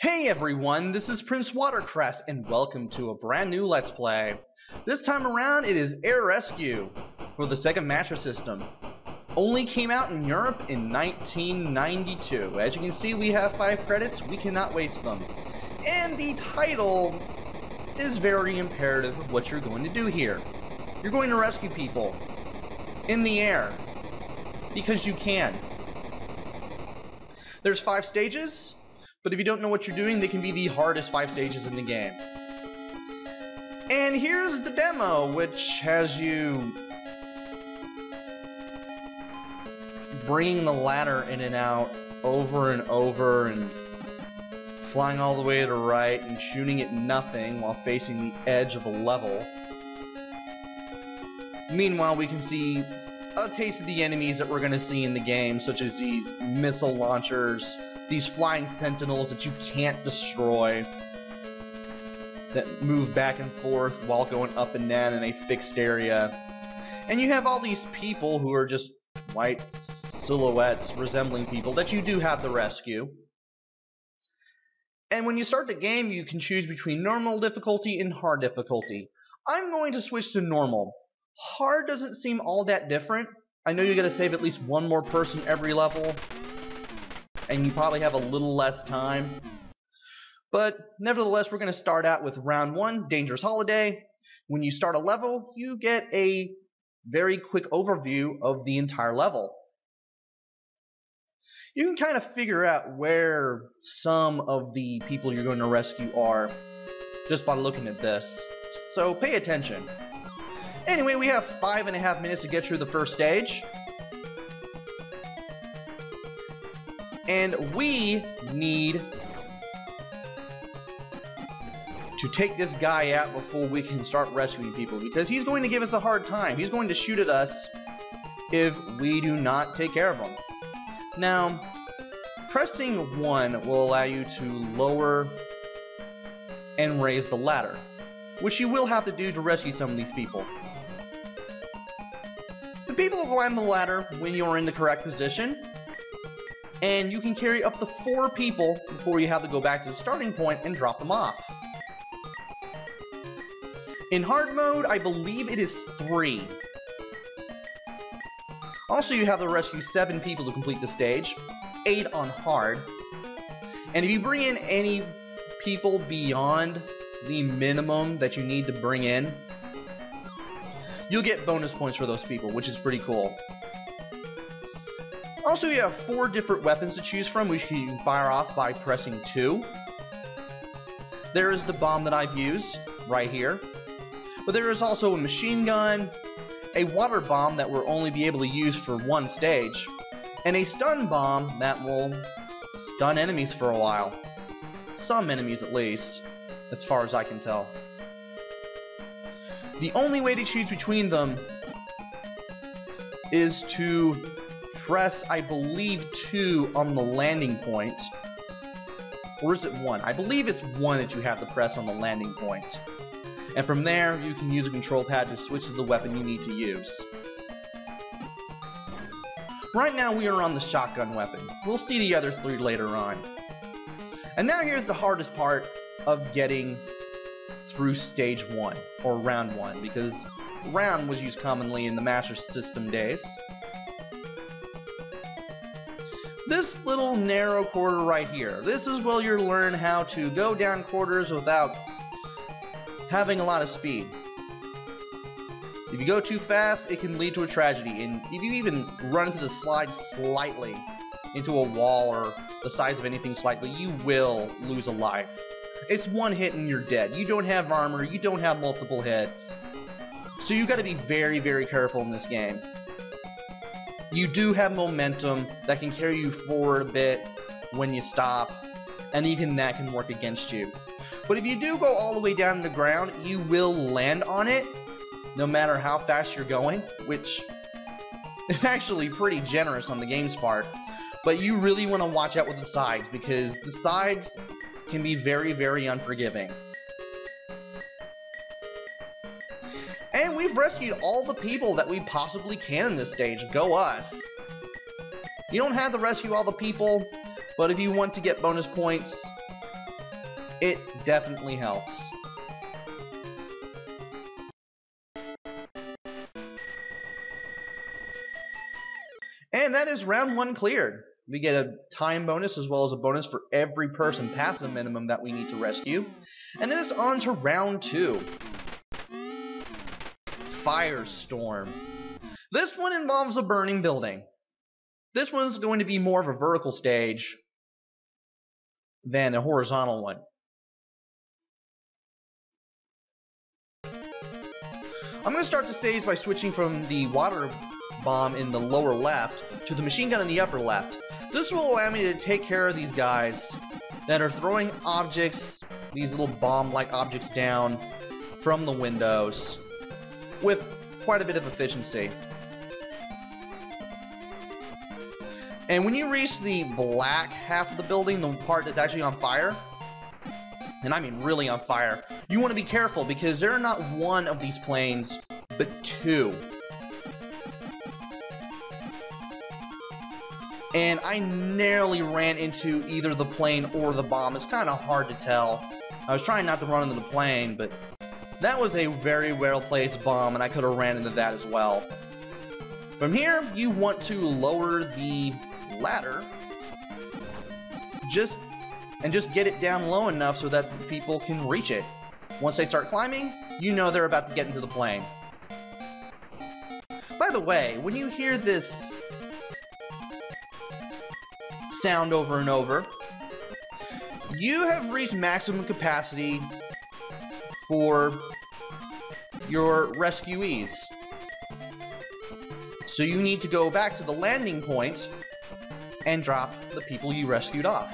Hey everyone, this is PrinceWatercress and welcome to a brand new Let's Play. This time around it is Air Rescue for the Sega Master System. Only came out in Europe in 1992. As you can see, we have 5 credits, we cannot waste them. And the title is very imperative of what you're going to do here. You're going to rescue people in the air because you can. There's 5 stages. But if you don't know what you're doing, they can be the hardest 5 stages in the game. And here's the demo, which has you bringing the ladder in and out over and over and flying all the way to the right and shooting at nothing while facing the edge of the level. Meanwhile, we can see a taste of the enemies that we're going to see in the game, such as these missile launchers, these flying sentinels that you can't destroy, that move back and forth while going up and down in a fixed area. And you have all these people who are just white silhouettes resembling people that you do have to rescue. And when you start the game, you can choose between normal difficulty and hard difficulty. I'm going to switch to normal. Hard doesn't seem all that different. I know you gotta save at least one more person every level, and you probably have a little less time. But nevertheless, we're going to start out with round 1, Dangerous Holiday. When you start a level, you get a very quick overview of the entire level. You can kind of figure out where some of the people you're going to rescue are just by looking at this. So pay attention. Anyway, we have 5.5 minutes to get through the first stage. And we need to take this guy out before we can start rescuing people, because he's going to give us a hard time. He's going to shoot at us if we do not take care of him. Now, pressing 1 will allow you to lower and raise the ladder, which you will have to do to rescue some of these people. The people will climb the ladder when you are in the correct position, and you can carry up to 4 people before you have to go back to the starting point and drop them off. In hard mode, I believe it is 3. Also, you have to rescue 7 people to complete the stage, 8 on hard. And if you bring in any people beyond the minimum that you need to bring in, you'll get bonus points for those people, which is pretty cool. Also, you have 4 different weapons to choose from, which you can fire off by pressing 2. There is the bomb that I've used, right here. But there is also a machine gun, a water bomb that will only be able to use for 1 stage, and a stun bomb that will stun enemies for a while. Some enemies at least, as far as I can tell. The only way to choose between them is to press, I believe, 2 on the landing point. Or is it 1? I believe it's 1 that you have to press on the landing point. And from there, you can use a control pad to switch to the weapon you need to use. Right now, we are on the shotgun weapon. We'll see the other 3 later on. And now here's the hardest part of getting through stage 1, or round 1, because round was used commonly in the Master System days. This little narrow corridor right here, this is where you'll learn how to go down corridors without having a lot of speed. If you go too fast, it can lead to a tragedy, and if you even run into the slide slightly into a wall or the size of anything slightly, you will lose a life. It's 1 hit and you're dead. You don't have armor, you don't have multiple hits. So you gotta be very, very careful in this game. You do have momentum that can carry you forward a bit when you stop, and even that can work against you. But if you do go all the way down to the ground, you will land on it, no matter how fast you're going, which is actually pretty generous on the game's part. But you really want to watch out with the sides, because the sides can be very, very unforgiving. And we've rescued all the people that we possibly can in this stage. Go us! You don't have to rescue all the people, but if you want to get bonus points, It definitely helps. And that is round 1 cleared. We get a time bonus as well as a bonus for every person past the minimum that we need to rescue. And then it's on to round 2. Firestorm. This one involves a burning building. This one's going to be more of a vertical stage than a horizontal one. I'm going to start the stage by switching from the water bomb in the lower left to the machine gun in the upper left. This will allow me to take care of these guys that are throwing objects, these little bomb-like objects down from the windows with quite a bit of efficiency. And when you reach the black half of the building, the part that's actually on fire, and I mean really on fire, you want to be careful because there are not one of these planes, but 2. And I narrowly ran into either the plane or the bomb. It's kind of hard to tell. I was trying not to run into the plane, but that was a very well-placed bomb, and I could have ran into that as well. From here, you want to lower the ladder just get it down low enough so that the people can reach it. Once they start climbing, you know they're about to get into the plane. By the way, when you hear this sound over and over, you have reached maximum capacity for your rescuees. So you need to go back to the landing point and drop the people you rescued off.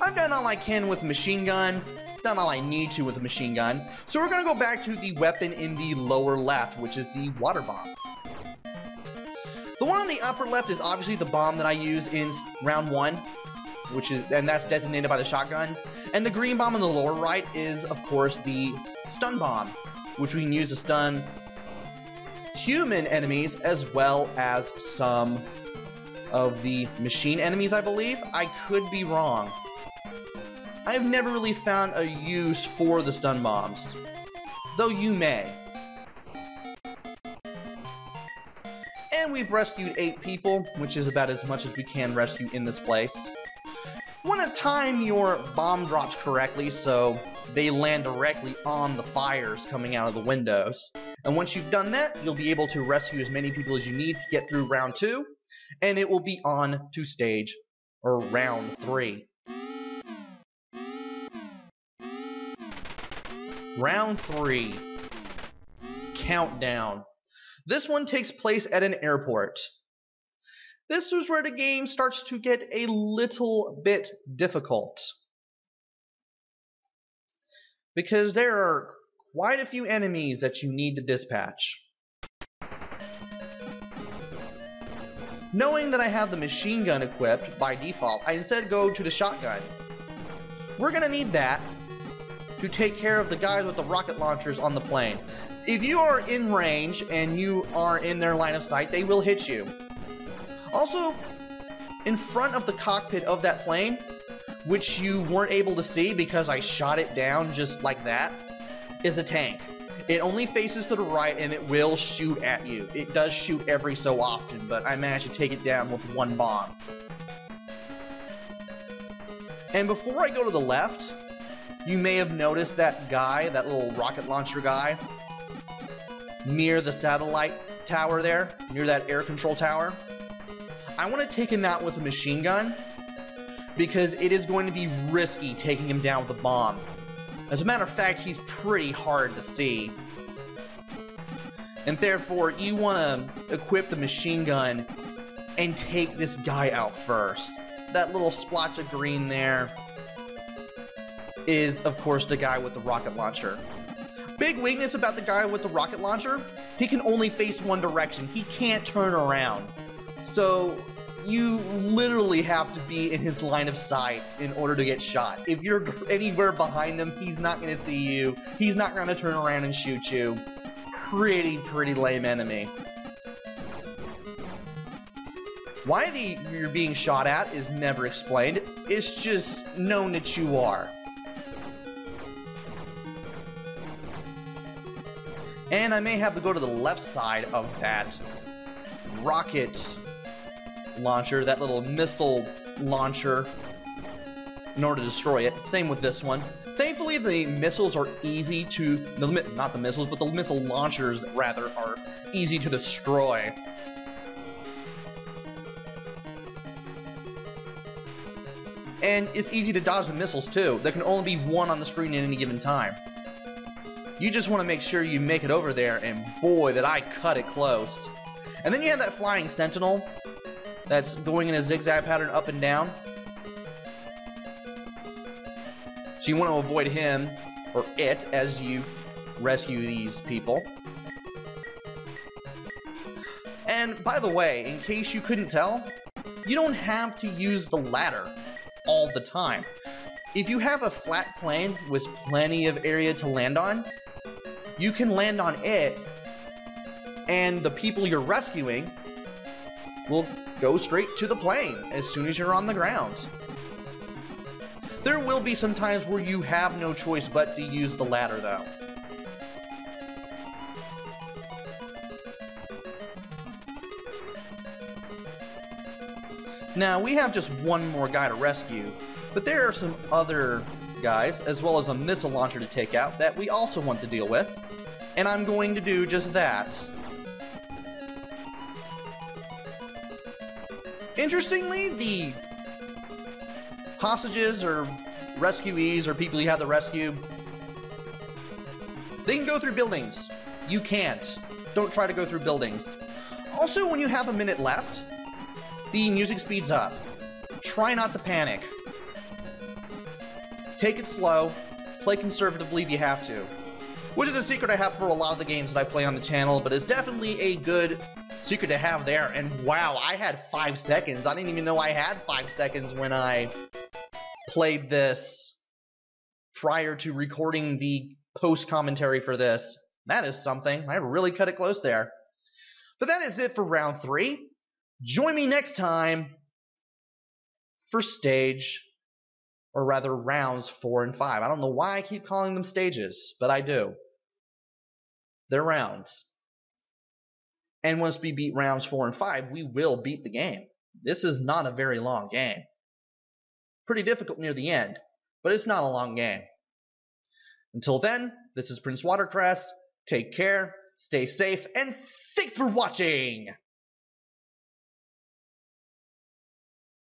I've done all I can with a machine gun, done all I need to with a machine gun, so we're going to go back to the weapon in the lower left, which is the water bomb. The one on the upper left is obviously the bomb that I use in round 1, and that's designated by the shotgun. And the green bomb on the lower right is, of course, the stun bomb, which we can use to stun human enemies as well as some of the machine enemies, I believe. I could be wrong. I've never really found a use for the stun bombs, though you may. And we've rescued 8 people, which is about as much as we can rescue in this place. Want to time your bomb drops correctly so they land directly on the fires coming out of the windows. And once you've done that, you'll be able to rescue as many people as you need to get through round 2, and it will be on to round 3. Round 3. Countdown. This one takes place at an airport. This is where the game starts to get a little bit difficult, because there are quite a few enemies that you need to dispatch. Knowing that I have the machine gun equipped by default, I instead go to the shotgun. We're going to need that to take care of the guys with the rocket launchers on the plane. If you are in range and you are in their line of sight, they will hit you. Also, in front of the cockpit of that plane, which you weren't able to see because I shot it down just like that, is a tank. It only faces to the right and it will shoot at you. It does shoot every so often, but I managed to take it down with 1 bomb. And before I go to the left, you may have noticed that guy, that little rocket launcher guy, near the satellite tower there, near that air control tower. I want to take him out with a machine gun because it is going to be risky taking him down with a bomb. As a matter of fact, he's pretty hard to see. And therefore, you want to equip the machine gun and take this guy out first. That little splotch of green there is, of course, the guy with the rocket launcher. Big weakness about the guy with the rocket launcher, he can only face one direction. He can't turn around. So you literally have to be in his line of sight in order to get shot. If you're anywhere behind him, he's not going to see you. He's not going to turn around and shoot you. Pretty lame enemy. Why you're being shot at is never explained. It's just known that you are. And I may have to go to the left side of that rocket launcher, that little missile launcher, in order to destroy it. Same with this one. Thankfully, the missiles are easy to... not the missiles, but the missile launchers, rather, are easy to destroy. And it's easy to dodge the missiles, too. There can only be one on the screen at any given time. You just want to make sure you make it over there, and boy, did I cut it close. And then you have that flying sentinel that's going in a zigzag pattern up and down. So you want to avoid him, or it, as you rescue these people. And by the way, in case you couldn't tell, you don't have to use the ladder all the time. If you have a flat plane with plenty of area to land on, you can land on it, and the people you're rescuing will go straight to the plane as soon as you're on the ground. There will be some times where you have no choice but to use the ladder, though. Now, we have just one more guy to rescue, but there are some other guys, as well as a missile launcher to take out, that we also want to deal with, and I'm going to do just that. Interestingly, the hostages or rescuees or people you have to rescue, they can go through buildings. You can't. Don't try to go through buildings. Also, when you have a minute left, the music speeds up. Try not to panic. Take it slow. Play conservatively if you have to. Which is a secret I have for a lot of the games that I play on the channel, but it's definitely a good secret to have there. And wow, I had 5 seconds. I didn't even know I had 5 seconds when I played this prior to recording the post-commentary for this. That is something. I really cut it close there. But that is it for round 3. Join me next time for stage, or rather rounds 4 and 5. I don't know why I keep calling them stages, but I do. They're rounds. And once we beat rounds 4 and 5, we will beat the game. This is not a very long game. Pretty difficult near the end, but it's not a long game. Until then, this is PrinceWatercress. Take care, stay safe, and thanks for watching!